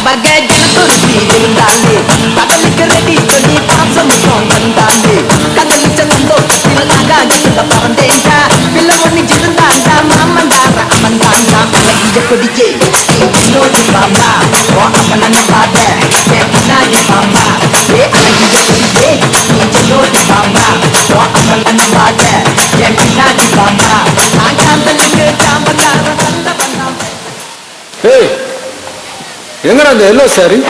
வகை ஜனத்துருத்தி இருந்தாலே கடலுக்கு ரெடி சொல்லி பாசம் வந்தாலே கண்ணலிச்ச சந்தோஷத்தில் ஆகாயத்துல பறந்தேன்டா பிள்ளை ஒண்ணு இருந்தாண்டா மாமந்தார அமந்தாண்டா அழகிய கொடியே இன்னொரு பாம்பா ஓ அப்பன பாத பின்னாடி பாம்பா ஏ அழகிய கொடியே இன்னொரு பாம்பா ஓ அப்பன பாத பின்னாடி பாம்பா நான் காந்தலுக்கு காம்பந்தார வந்த பண்ணாம். ஏய் எங்கடா அந்த எல்லோ சாரி?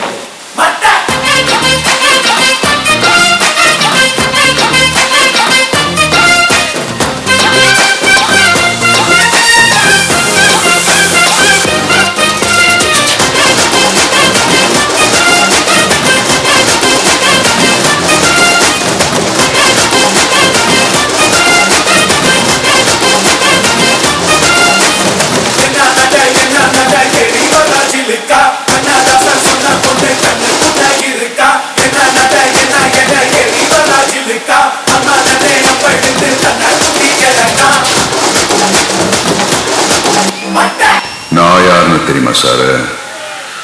நான் யாருன்னு தெரியுமா சார்?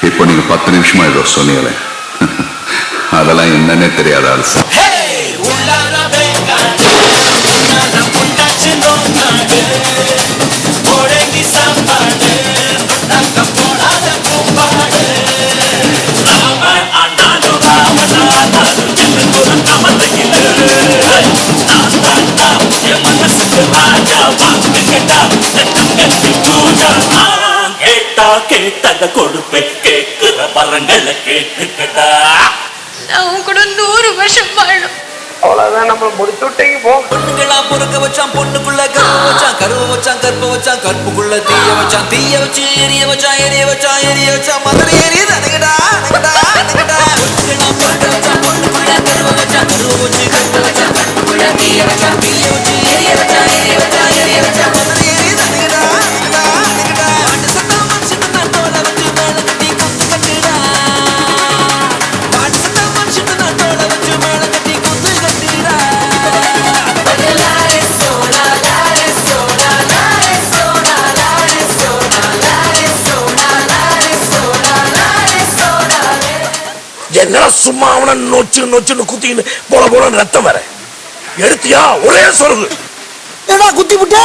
இப்போ நீங்க 10 நிமிஷமா ஏதோ சொன்னீங்களே, அதெல்லாம் என்னன்னே தெரியாத ஆள் சார். கேட்டத கொடுப்பே கேட்கிற வரங்களை கேட்டுக்கடா. நான் கூட 100 வருஷம் வாழும். அவ்வளவுதான், நம்ம முடிச்சு விட்டீங்க போ. பொண்ணுங்களா பொறுக்க வச்சான், பொண்ணுக்குள்ள கருவ வச்சான், கருவ வச்சான், கற்ப வச்சான், கற்புக்குள்ள தீய வச்சான், தீய வச்சு எரிய வச்சான், எரிய வச்சான், எரிய வச்சான், மதுரை எரியுது அணுகடா அணுகடா அணுகடா. பொண்ணுங்களா பொறுக்க வச்சான், பொண்ணுக்குள்ள கருவ வச்சான், கருவ வச்சு கற்ப வச்சான், கற்புக்குள்ள தீய வச்சான், தீய வச்சு எரிய வச்சான், எரிய வச்சான், எரிய வச்சான், மதுரை எரியுது அணுகடா அணுகடா அணுகடா. பாட்டு சத்தம் மனுஷன் நான் தோலை வச்சு மேல கட்டி குத்து கட்டுடா. பாட்டு சத்தம் மனுஷன் நான் தோலை வச்சு மேல கட்டி குத்து கட்டுடா. என்னடா சும்மா அவனை நொச்சு நொச்சுன்னு குத்தின்னு போல போல ரத்தம் வர எடுத்தியா? ஒரே சொல்லுது ஏடா குத்தி விட்ட?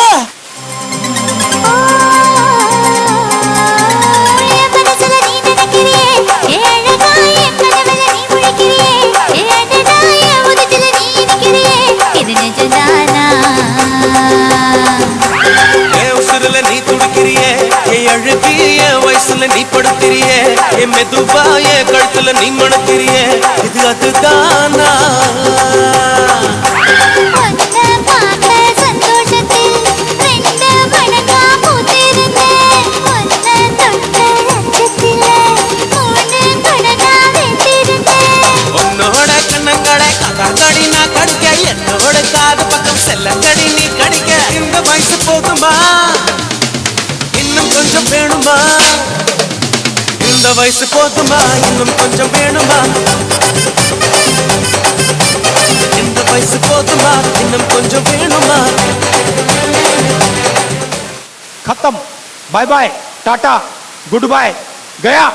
நீ துடிக்கிறியே என் அழுகி, என் வயசுல நீ படுத்திரியே, என் மெதுவா என் கழுத்துல நீ மணக்கிறியே, இது அதுதானா? உன்னோட கண்ணங்களை கதாங்கடி நான் கடிக்க, என்னோட காது பக்கம் செல்லங்கடி நீ கடிக்க. இந்த வயசு போதுமா, இன்னும் கொஞ்சம் வேணுமா? இந்த வயசு போதுமா, இன்னும் கொஞ்சம் வேணுமா? இந்த வயசு போதுமா, இன்னும் கொஞ்சம் வேணுமா? खत्म, बाय बाय, टाटा, गुड बाय, गया.